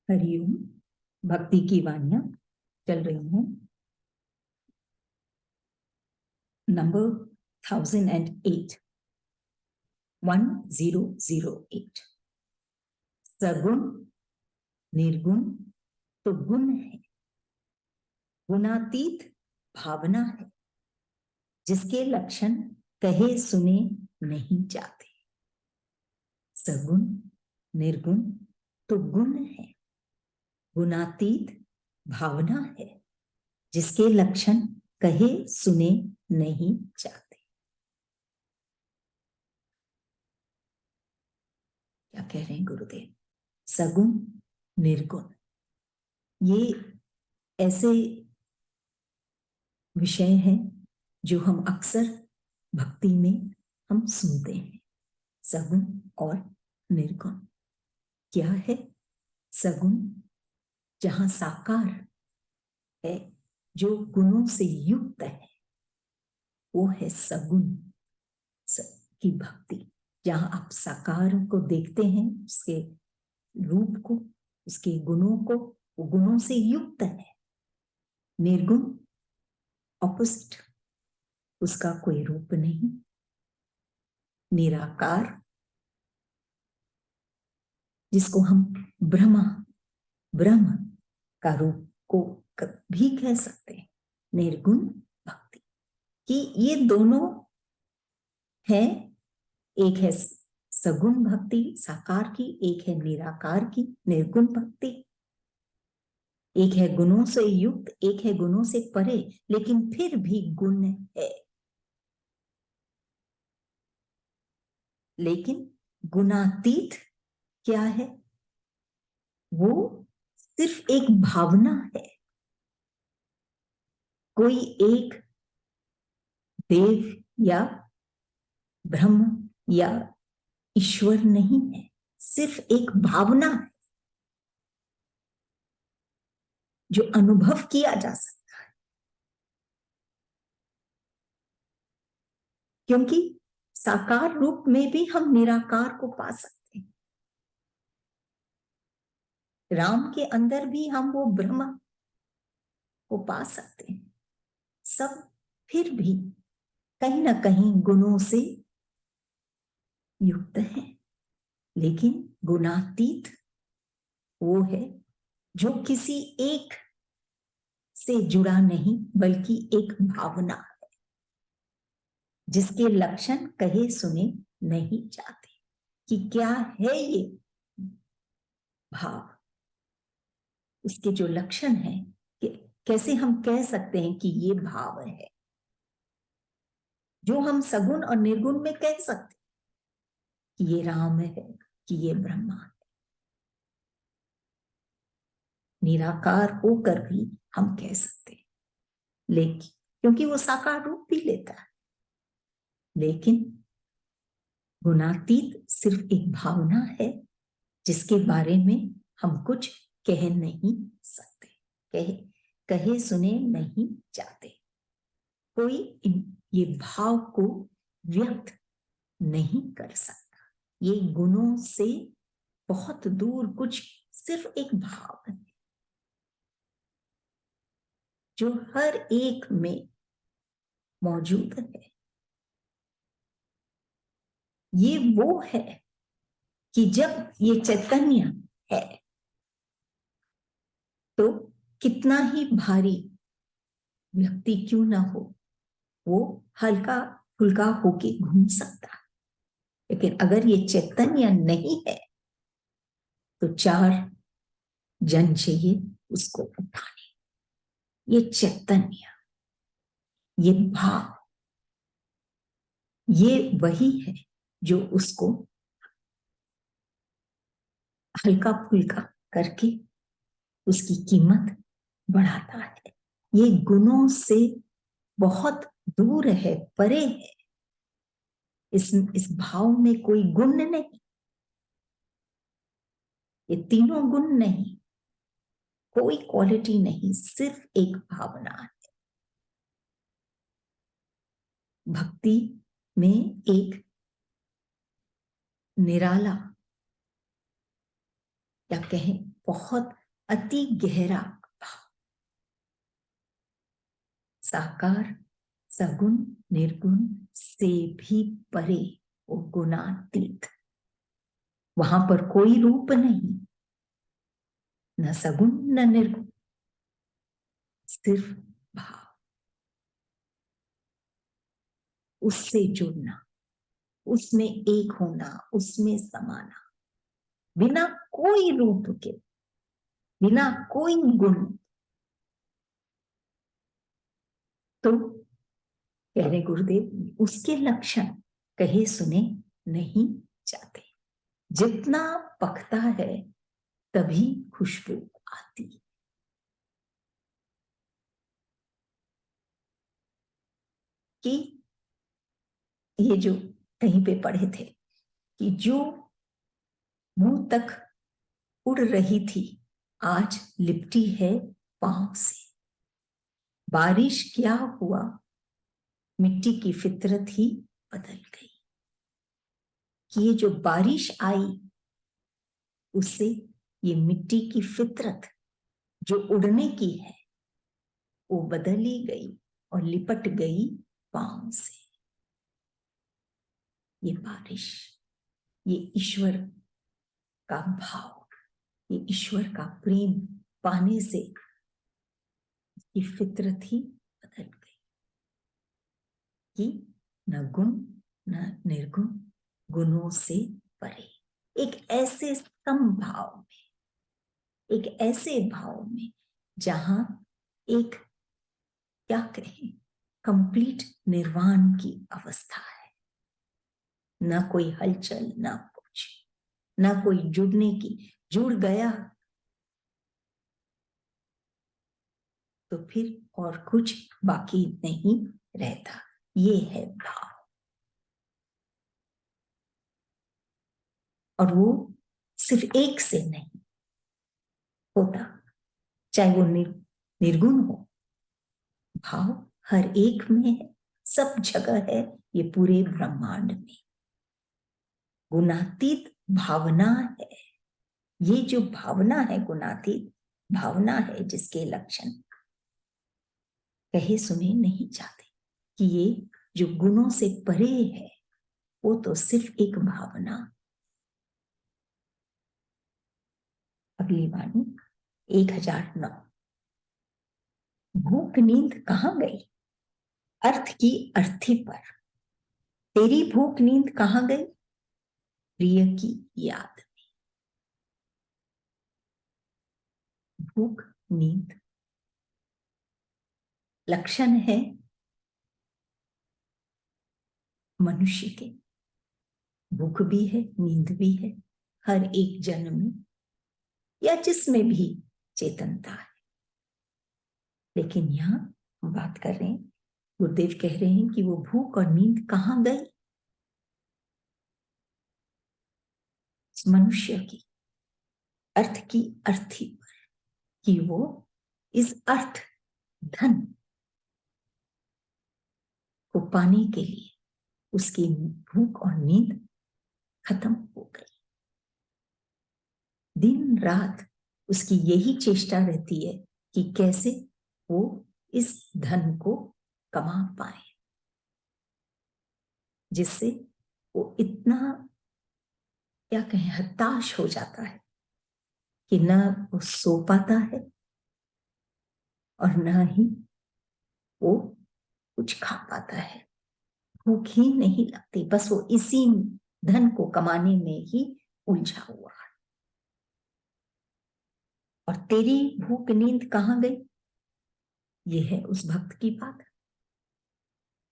हरिओम। भक्ति की वाणियां चल रही हैं। नंबर 1008 1008। सगुण निर्गुण तो गुण है, गुणातीत भावना है, जिसके लक्षण कहे सुने नहीं जाते। सगुण निर्गुण तो गुण है, गुणातीत भावना है, जिसके लक्षण कहे सुने नहीं जाते। क्या कह रहे हैं गुरुदेव? सगुण निर्गुण ये ऐसे विषय हैं जो हम अक्सर भक्ति में हम सुनते हैं। सगुण और निर्गुण क्या है? सगुण जहां साकार है, जो गुणों से युक्त है, वो है सगुण की भक्ति। जहां आप साकार को देखते हैं, उसके रूप को, उसके गुणों को, वो गुणों से युक्त है। निर्गुण ऑपोजिट, उसका कोई रूप नहीं, निराकार, जिसको हम ब्रह्म का रूप को भी कह सकते हैं। निर्गुण भक्ति कि ये दोनों है। एक है सगुण भक्ति साकार की, एक है निराकार की निर्गुण भक्ति। एक है गुणों से युक्त, एक है गुणों से परे, लेकिन फिर भी गुण है। लेकिन गुणातीत क्या है? वो सिर्फ एक भावना है। कोई एक देव या ब्रह्म या ईश्वर नहीं है, सिर्फ एक भावना है जो अनुभव किया जा सकता है। क्योंकि साकार रूप में भी हम निराकार को पा सकते हैं। राम के अंदर भी हम वो ब्रह्म को पा सकते हैं। सब फिर भी कहीं ना कहीं गुणों से युक्त है, लेकिन गुणातीत वो है जो किसी एक से जुड़ा नहीं, बल्कि एक भावना है, जिसके लक्षण कहे सुने नहीं जाते। कि क्या है ये भाव, इसके जो लक्षण है, कि कैसे हम कह सकते हैं कि ये भाव है, जो हम सगुण और निर्गुण में कह सकते कि ये राम है, कि ये ब्रह्मा है। निराकार होकर भी हम कह सकते हैं, लेकिन क्योंकि वो साकार रूप भी लेता है। लेकिन गुणातीत सिर्फ एक भावना है, जिसके बारे में हम कुछ कह नहीं सकते, कहे सुने नहीं जाते। कोई ये भाव को व्यक्त नहीं कर सकता। ये गुणों से बहुत दूर कुछ, सिर्फ एक भाव है जो हर एक में मौजूद है। ये वो है कि जब ये चैतन्य है तो कितना ही भारी व्यक्ति क्यों ना हो, वो हल्का फुल्का होके घूम सकता है। लेकिन अगर ये चैतन्य नहीं है तो 4 जन चाहिए उसको उठाने। ये चैतन्य, ये भाव, ये वही है जो उसको हल्का फुल्का करके उसकी कीमत बढ़ाता है। ये गुणों से बहुत दूर है, परे है। इस भाव में कोई गुण नहीं, ये तीनों गुण नहीं, कोई क्वालिटी नहीं, सिर्फ एक भावना है। भक्ति में एक निराला, या कहें बहुत अति गहरा भाव। साकार सगुण निर्गुण से भी परे वो गुणातीत। वहां पर कोई रूप नहीं, न सगुण न निर्गुण, सिर्फ भाव। उससे जुड़ना, उसमें एक होना, उसमें समाना, बिना कोई रूप के, बिना कोई गुण। तो कह रहे गुरुदेव, उसके लक्षण कहे सुने नहीं जाते। जितना पकता है तभी खुशबू आती। कि ये जो कहीं पे पढ़े थे कि जो मुंह तक उड़ रही थी आज लिपटी है पांव से। बारिश क्या हुआ, मिट्टी की फितरत ही बदल गई। कि ये जो बारिश आई उससे ये मिट्टी की फितरत जो उड़ने की है वो बदली गई और लिपट गई पांव से। ये बारिश, ये ईश्वर का भाव, ये ईश्वर का प्रेम पाने से ये फितरत ही बदल गई। कि न गुण न निर्गुण, गुणों से परे। एक ऐसे समभाव में, एक ऐसे भाव में जहां एक क्या कहें, कंप्लीट निर्वाण की अवस्था है। ना कोई हलचल, ना कुछ, ना कोई जुड़ने की। जुड़ गया तो फिर और कुछ बाकी नहीं रहता। ये है भाव। और वो सिर्फ एक से नहीं होता, चाहे वो निर्गुण हो। भाव हर एक में है, सब जगह है, ये पूरे ब्रह्मांड में। गुणातीत भावना है। ये जो भावना है, गुणातीत भावना है, जिसके लक्षण कहे सुने नहीं जाते। कि ये जो गुणों से परे है वो तो सिर्फ एक भावना। अगली वाणी 1009। भूख नींद कहां गई, अर्थ की अर्थी पर। तेरी भूख नींद कहां गई, प्रिय की याद में। भूख नींद लक्षण है मनुष्य के। भूख भी है, नींद भी है, हर एक जन्म में या जिसमें भी चेतनता है। लेकिन यहां हम बात कर रहे हैं, गुरुदेव कह रहे हैं कि वो भूख और नींद कहां गई, मनुष्य की अर्थ की अर्थी पर। कि वो इस अर्थ धन को पाने के लिए उसकी भूख और नींद खत्म हो गई। दिन रात उसकी यही चेष्टा रहती है कि कैसे वो इस धन को कमा पाए, जिससे वो इतना क्या कहें हताश हो जाता है कि न वो सो पाता है और न ही वो कुछ खा पाता है। भूख ही नहीं लगती, बस वो इसी धन को कमाने में ही उलझा हुआ है। और तेरी भूख नींद कहां गई, ये है उस भक्त की बात।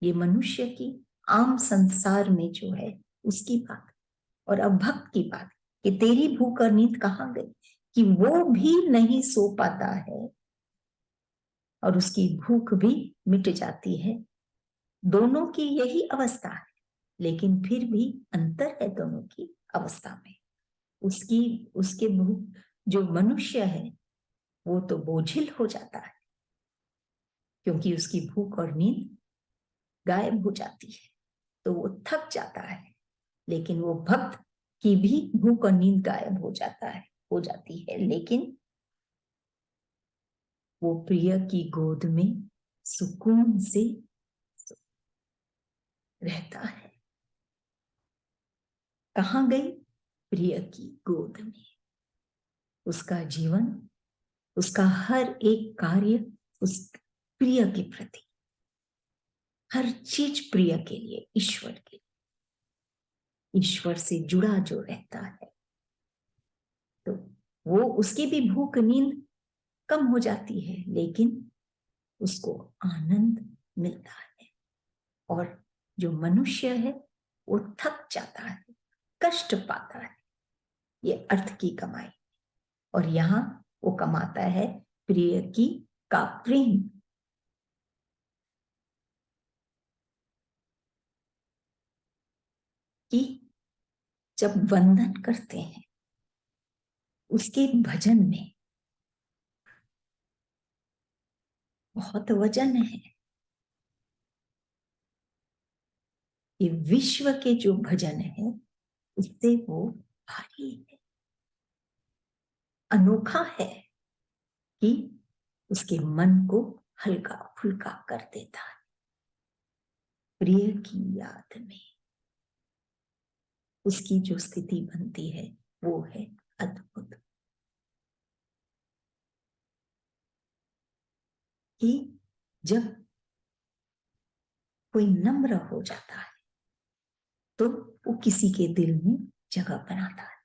ये मनुष्य की आम संसार में जो है उसकी बात। और अब भक्त की बात कि तेरी भूख और नींद कहां गई, कि वो भी नहीं सो पाता है और उसकी भूख भी मिट जाती है। दोनों की यही अवस्था है, लेकिन फिर भी अंतर है दोनों की अवस्था में। उसकी उसके भूख जो मनुष्य है वो तो बोझिल हो जाता है, क्योंकि उसकी भूख और नींद गायब हो जाती है तो वो थक जाता है। लेकिन वो भक्त की भी भूख और नींद गायब हो जाता है, हो जाती है, लेकिन वो प्रिय की गोद में सुकून से रहता है। कहाँ गई? प्रिय की गोद में। उसका जीवन, उसका हर एक कार्य उस प्रिय के प्रति, हर चीज प्रिय के लिए, ईश्वर के लिए, ईश्वर से जुड़ा जो रहता है, तो वो उसकी भी भूख नींद कम हो जाती है, लेकिन उसको आनंद मिलता है। और जो मनुष्य है वो थक जाता है, कष्ट पाता है, ये अर्थ की कमाई। और यहां वो कमाता है प्रिय की का प्रेम। कि जब वंदन करते हैं, उसके भजन में बहुत वजन है। ये विश्व के जो भजन है उससे वो भारी है, अनोखा है, कि उसके मन को हल्का फुल्का कर देता है। प्रिय की याद में उसकी जो स्थिति बनती है वो है अद्भुत। कि जब कोई नम्र हो जाता है तो वो किसी के दिल में जगह बनाता है।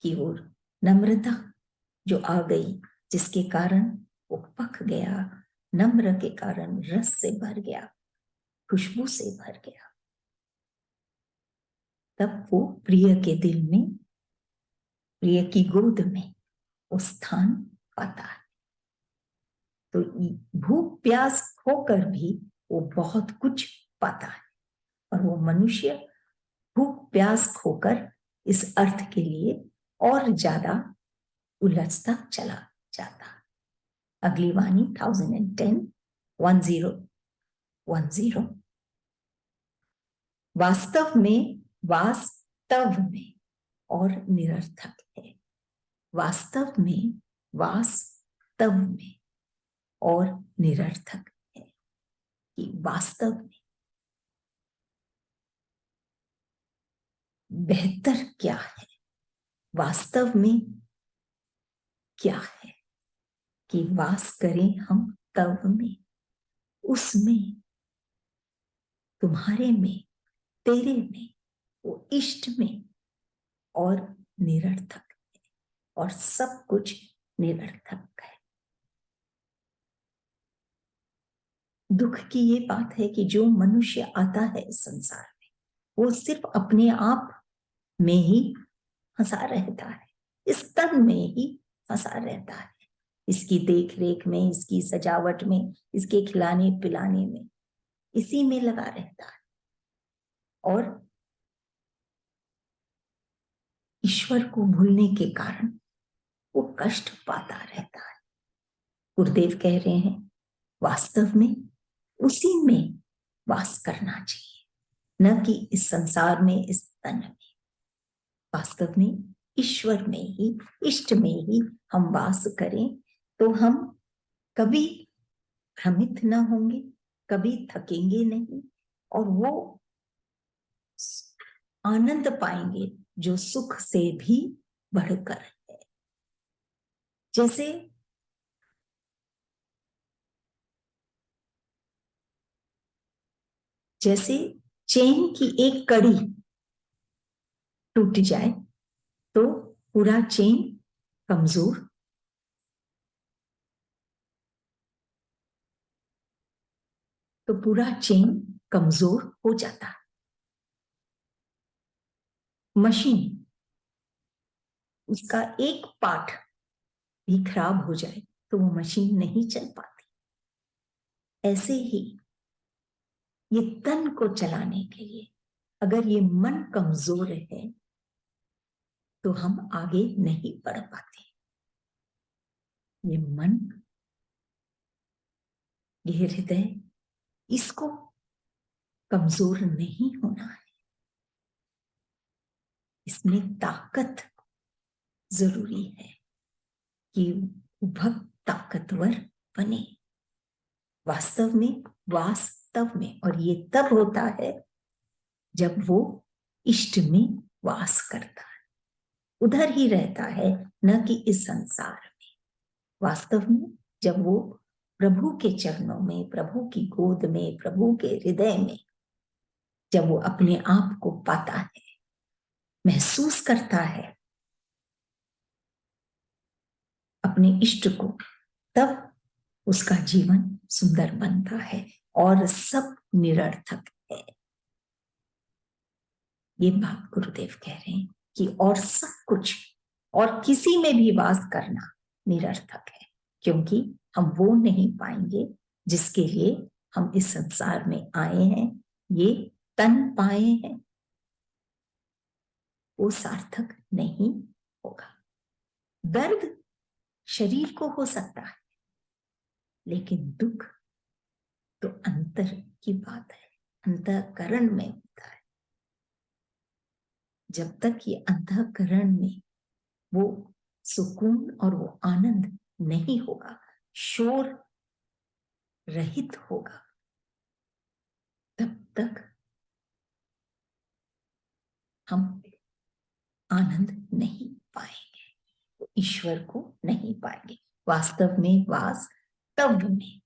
कि वो नम्रता जो आ गई, जिसके कारण वो पक गया, नम्र के कारण रस से भर गया, खुशबू से भर गया, तब वो प्रिय के दिल में, प्रिय की गोद में वो स्थान पाता है। तो भूख प्यास होकर भी वो बहुत कुछ पाता है। और वो मनुष्य भूख प्यास खोकर इस अर्थ के लिए और ज्यादा उलझता चला जाता। अगली वाणी 1010 वास्तव में, वास्तव में और निरर्थक है। वास्तव में, वास्तव में और निरर्थक है। कि वास्तव में बेहतर क्या है, वास्तव में क्या है, कि वास करें हम तव में, उसमें, तुम्हारे में, तेरे में, वो इष्ट में, और निरर्थक है, और सब कुछ निरर्थक है। दुख की ये बात है कि जो मनुष्य आता है इस संसार में, वो सिर्फ अपने आप में ही फंसा रहता है, इस तन में ही फंसा रहता है, इसकी देख रेख में, इसकी सजावट में, इसके खिलाने पिलाने में, इसी में लगा रहता है। और ईश्वर को भूलने के कारण वो कष्ट पाता रहता है। गुरुदेव कह रहे हैं वास्तव में उसी में वास करना चाहिए, न कि इस संसार में, इस तन में। वास्तव में ईश्वर में ही, इष्ट में ही हम वास करें तो हम कभी भ्रमित न होंगे, कभी थकेंगे नहीं, और वो आनंद पाएंगे जो सुख से भी बढ़कर है। जैसे जैसे चेन की एक कड़ी टूट जाए तो पूरा चेन कमजोर, तो पूरा चेन कमजोर हो जाता है। मशीन, उसका एक पार्ट भी खराब हो जाए तो वो मशीन नहीं चल पाती। ऐसे ही ये तन को चलाने के लिए अगर ये मन कमजोर है तो हम आगे नहीं बढ़ पाते। ये मन, ये हृदय, इसको कमजोर नहीं होना है, इसमें ताकत जरूरी है कि भक्त ताकतवर बने। वास्तव में और ये तब होता है जब वो इष्ट में वास करता है, उधर ही रहता है, न कि इस संसार में। वास्तव में जब वो प्रभु के चरणों में, प्रभु की गोद में, प्रभु के हृदय में जब वो अपने आप को पाता है, महसूस करता है अपने इष्ट को, तब उसका जीवन सुंदर बनता है और सब निरर्थक है। ये बात गुरुदेव कह रहे हैं कि और सब कुछ और किसी में भी वास करना निरर्थक है, क्योंकि हम वो नहीं पाएंगे जिसके लिए हम इस संसार में आए हैं, ये तन पाए हैं, वो सार्थक नहीं होगा। दर्द शरीर को हो सकता है, लेकिन दुख तो अंतर की बात है, अंतःकरण में होता है। जब तक ये अंतःकरण में वो सुकून और वो आनंद नहीं होगा, शोर रहित होगा, तब तक हम आनंद नहीं पाएंगे, तो ईश्वर को नहीं पाएंगे। वास्तव में वास्तव में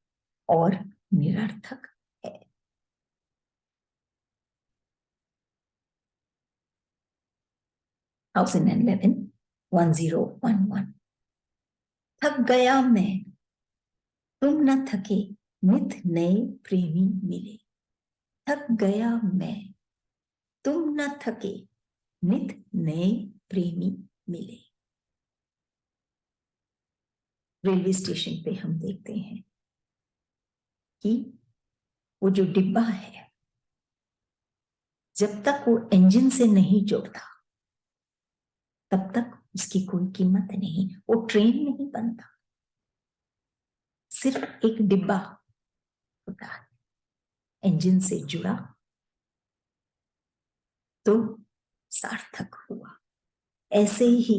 और निरर्थक है। हाउस इन 1011 थक गया मैं, तुम न थके, नित नए प्रेमी मिले। थक गया मैं, तुम न थके, नित नए प्रेमी मिले। रेलवे स्टेशन पे हम देखते हैं कि वो जो डिब्बा है, जब तक वो इंजन से नहीं जुड़ता तब तक उसकी कोई कीमत नहीं, वो ट्रेन नहीं बनता, सिर्फ एक डिब्बा होता है। इंजन से जुड़ा तो सार्थक हुआ। ऐसे ही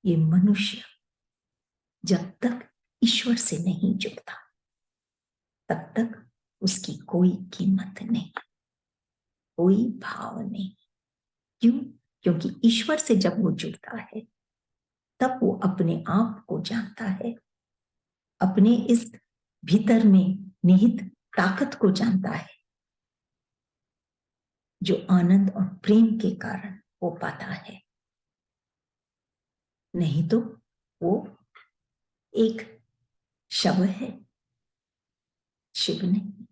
ये मनुष्य जब तक ईश्वर से नहीं जुड़ता तब तक उसकी कोई कीमत नहीं, कोई भाव नहीं। क्यों? क्योंकि ईश्वर से जब वो जुड़ता है तब वो अपने आप को जानता है, अपने इस भीतर में निहित ताकत को जानता है, जो आनंद और प्रेम के कारण वो पाता है। नहीं तो वो एक शव है, शिव नहीं।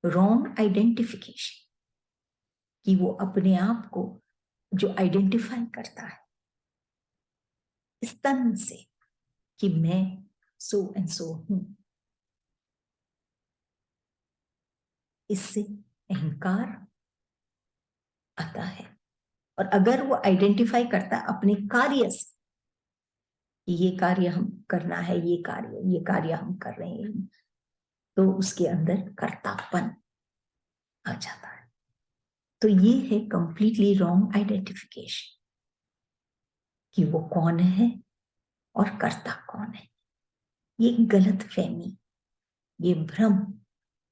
रॉन्ग आइडेंटिफिकेशन, कि वो अपने आप को जो आइडेंटिफाई करता है इस तन से कि मैं सो एंड सो हूं, इससे अहंकार आता है। और अगर वो आइडेंटिफाई करता है अपने कार्य से कि ये कार्य हम करना है, ये कार्य हम कर रहे हैं, तो उसके अंदर कर्तापन आ जाता है। तो ये है कंप्लीटली रॉन्ग आइडेंटिफिकेशन कि वो कौन है और कर्ता कौन है। ये गलत फहमी, ये भ्रम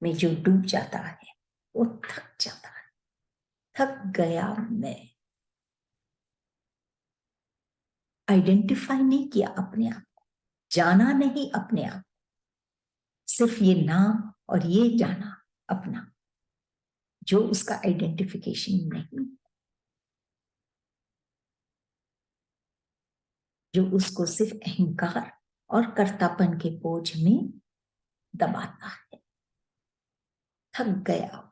में जो डूब जाता है वो थक जाता है। थक गया मैं, आइडेंटिफाई नहीं किया अपने आप को, जाना नहीं अपने आप, सिर्फ ये नाम और ये जाना अपना, जो उसका आइडेंटिफिकेशन नहीं, जो उसको सिर्फ अहंकार और कर्तापन के बोझ में दबाता है। थक गया,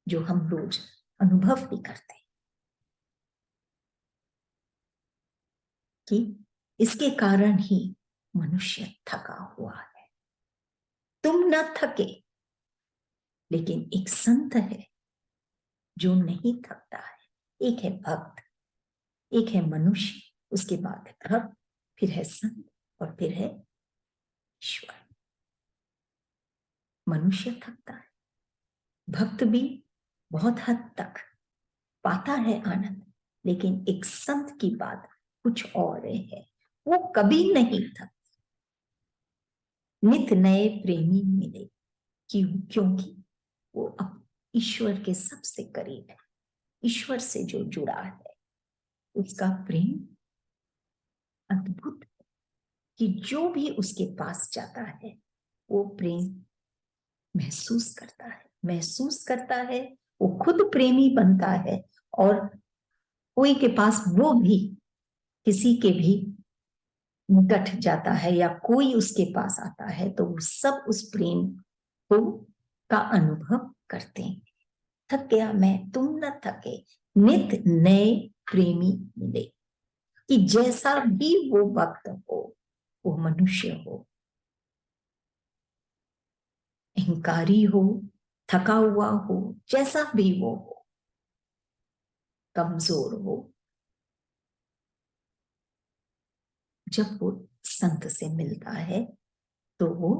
जो हम रोज अनुभव भी करते हैं कि इसके कारण ही मनुष्य थका हुआ है। तुम न थके, लेकिन एक संत है जो नहीं थकता है। एक है भक्त, एक है मनुष्य, उसके बाद है भक्त, फिर है संत और फिर है ईश्वर। मनुष्य थकता है, भक्त भी बहुत हद तक पाता है आनंद, लेकिन एक संत की बात कुछ और है, वो कभी नहीं था। नित नए प्रेमी मिले, क्योंकि वो अब ईश्वर के सबसे करीब है, ईश्वर से जो जुड़ा है, उसका प्रेम अद्भुत है कि जो भी उसके पास जाता है वो प्रेम महसूस करता है, वो खुद प्रेमी बनता है, और कोई के पास वो भी किसी के भी निकट जाता है या कोई उसके पास आता है तो वो सब उस प्रेम को का अनुभव करते हैं। थक गया मैं तुम न थके, नित नए प्रेमी मिले, कि जैसा भी वो वक्त हो, वो मनुष्य हो, अहंकारी हो, थका हुआ हो, जैसा भी वो हो, कमजोर हो, जब वो संत से मिलता है तो वो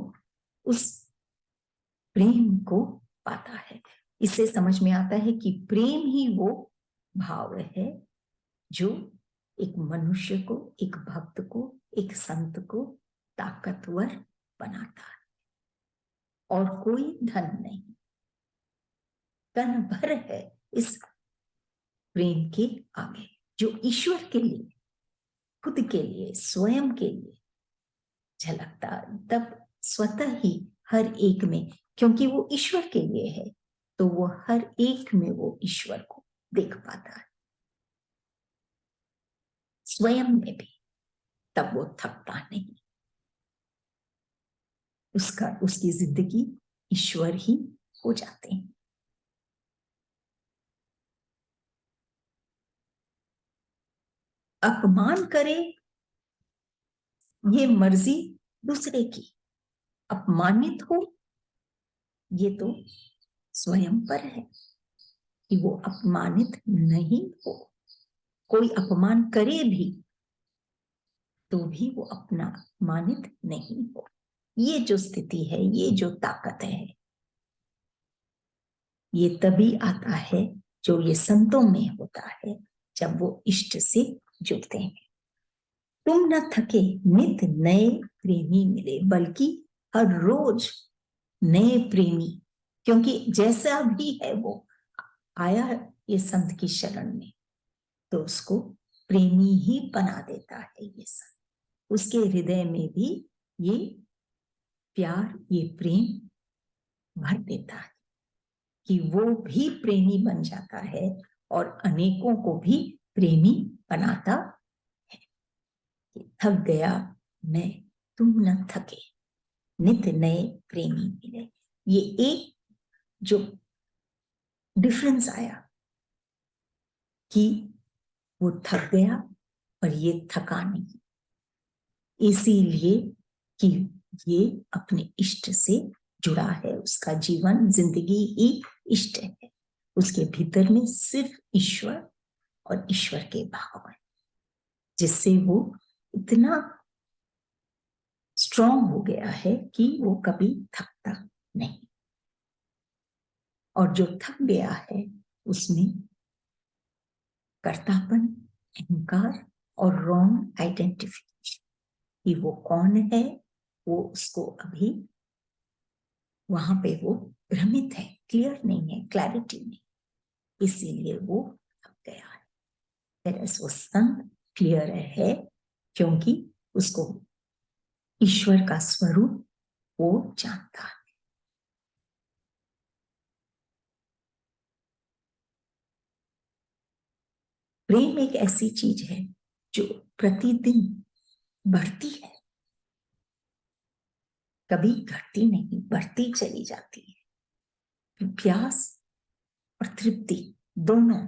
उस प्रेम को पाता है। इससे समझ में आता है कि प्रेम ही वो भाव है जो एक मनुष्य को, एक भक्त को, एक संत को ताकतवर बनाता है, और कोई धन नहीं, कण भर है इस प्रेम के आगे, जो ईश्वर के लिए, खुद के लिए, स्वयं के लिए झलकता, तब स्वतः ही हर एक में, क्योंकि वो ईश्वर के लिए है, तो वो हर एक में वो ईश्वर को देख पाता है, स्वयं में भी। तब वो थकता नहीं, उसकी जिंदगी ईश्वर ही हो जाते हैं। अपमान करे ये मर्जी दूसरे की, अपमानित हो ये तो स्वयं पर है कि वो अपमानित नहीं हो। कोई अपमान करे भी तो भी वो अपना अपमानित नहीं हो। ये जो स्थिति है, ये जो ताकत है, ये तभी आता है जो ये संतों में होता है, जब वो इष्ट से जुड़ते हैं। तुम न थके, नित नए प्रेमी मिले, बल्कि हर रोज नए प्रेमी, क्योंकि जैसा भी है वो आया ये संत की शरण में, तो उसको प्रेमी ही बना देता है ये संत। उसके हृदय में भी ये प्यार, ये प्रेम भर देता है कि वो भी प्रेमी बन जाता है और अनेकों को भी प्रेमी बनाता है। थक गया मैं तुम न थके, नित नए प्रेमी मिले। ये एक जो डिफरेंस आया कि वो थक गया और ये थका नहीं, इसीलिए कि ये अपने इष्ट से जुड़ा है, उसका जीवन, जिंदगी ही इष्ट है, उसके भीतर में सिर्फ ईश्वर और ईश्वर के भाव है, जिससे वो इतना स्ट्रांग हो गया है कि वो कभी थकता नहीं। और जो थक गया है उसमें कर्तापन, अहंकार और रॉन्ग आइडेंटिफिकेशन कि वो कौन है, वो उसको अभी वहां पे वो भ्रमित है, क्लियर नहीं है, क्लैरिटी नहीं, इसीलिए वो थक गया है। वो संत क्लियर है क्योंकि उसको ईश्वर का स्वरूप वो जानता है। प्रेम एक ऐसी चीज है जो प्रतिदिन बढ़ती है, कभी घटती नहीं, बढ़ती चली जाती है। प्यास और तृप्ति दोनों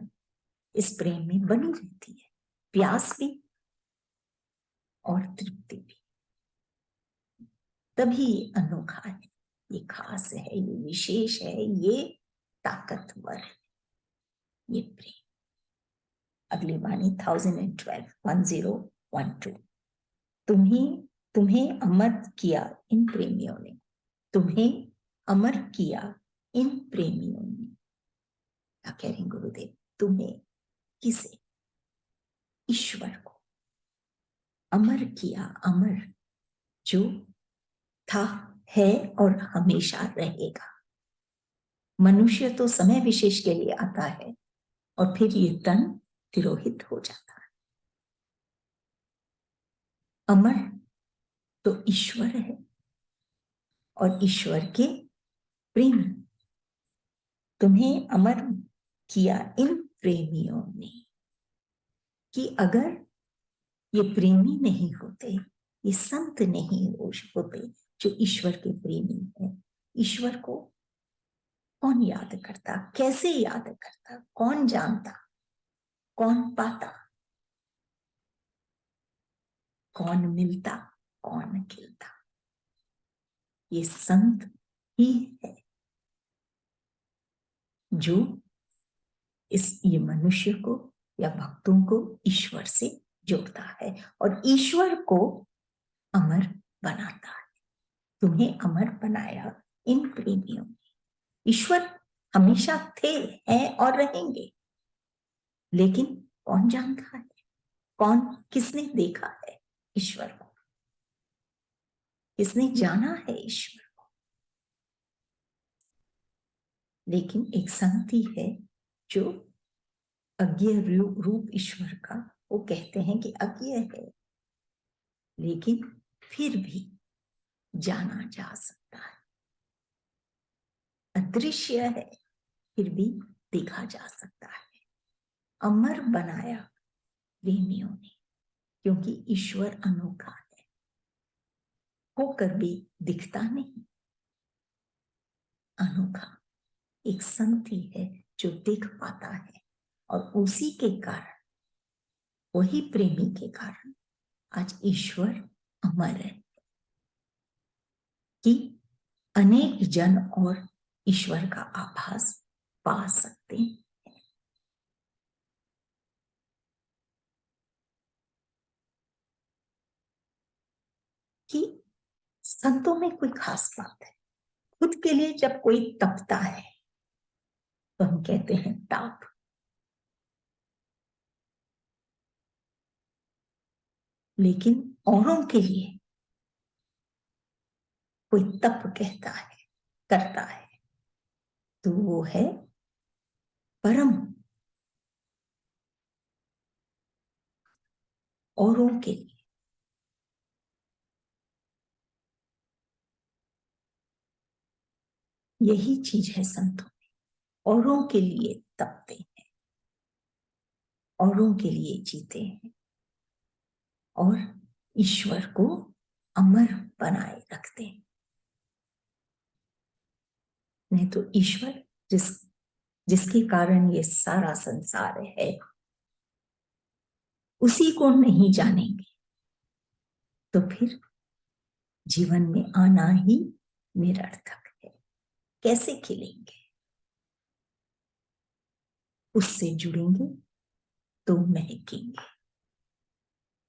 इस प्रेम में बनी रहती है, प्यास भी और तृप्ति भी। तभी अनोखा है, ये खास है, ये विशेष है, ये ताकतवर है, ये प्रेम। अगली वाणी 1012 1012। तुम्हें तुम्हें अमर किया इन प्रेमियों ने, तुम्हें अमर किया इन प्रेमियों ने। क्या कह रहे हैं गुरुदेव? तुम्हें किसे? ईश्वर को अमर किया, अमर जो था, है और हमेशा रहेगा। मनुष्य तो समय विशेष के लिए आता है और फिर ये तन तिरोहित हो जाता है। अमर तो ईश्वर है और ईश्वर के प्रेम तुम्हें अमर किया इन प्रेमियों ने, कि अगर ये प्रेमी नहीं होते, ये संत नहीं होते जो ईश्वर के प्रेमी है, ईश्वर को कौन याद करता, कैसे याद करता, कौन जानता, कौन पाता, कौन मिलता, कौन खिलता। ये संत ही है जो ये मनुष्य को या भक्तों को ईश्वर से जोड़ता है और ईश्वर को अमर बनाता है। तुम्हें अमर बनाया इन प्रेमियों ने। ईश्वर हमेशा थे, हैं और रहेंगे, लेकिन कौन जानता है, कौन, किसने देखा है ईश्वर को, किसने जाना है ईश्वर को। लेकिन एक संत ही है जो अज्ञेय रूप ईश्वर का, वो कहते हैं कि अज्ञेय है लेकिन फिर भी जाना जा सकता है, अदृश्य है फिर भी देखा जा सकता है। अमर बनाया प्रेमियों ने, क्योंकि ईश्वर अनोखा है, होकर भी दिखता नहीं, अनोखा एक संत ही है जो देख पाता है और उसी के कारण, वही प्रेमी के कारण आज ईश्वर अमर है कि अनेक जन और ईश्वर का आभास पा सकते हैं। कि संतों में कोई खास बात है। खुद के लिए जब कोई तपता है तो हम कहते हैं ताप, लेकिन औरों के लिए कोई तप कहता है, करता है, तो वो है परम। औरों के लिए यही चीज है संतों में, औरों के लिए तपते हैं, औरों के लिए जीते हैं और ईश्वर को अमर बनाए रखते हैं। नहीं तो ईश्वर जिसके कारण ये सारा संसार है, उसी को नहीं जानेंगे तो फिर जीवन में आना ही निरर्थक है। कैसे खिलेंगे? उससे जुड़ेंगे तो महकेंगे।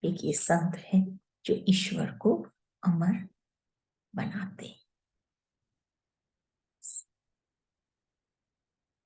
एक ये संत है जो ईश्वर को अमर बनाते हैं।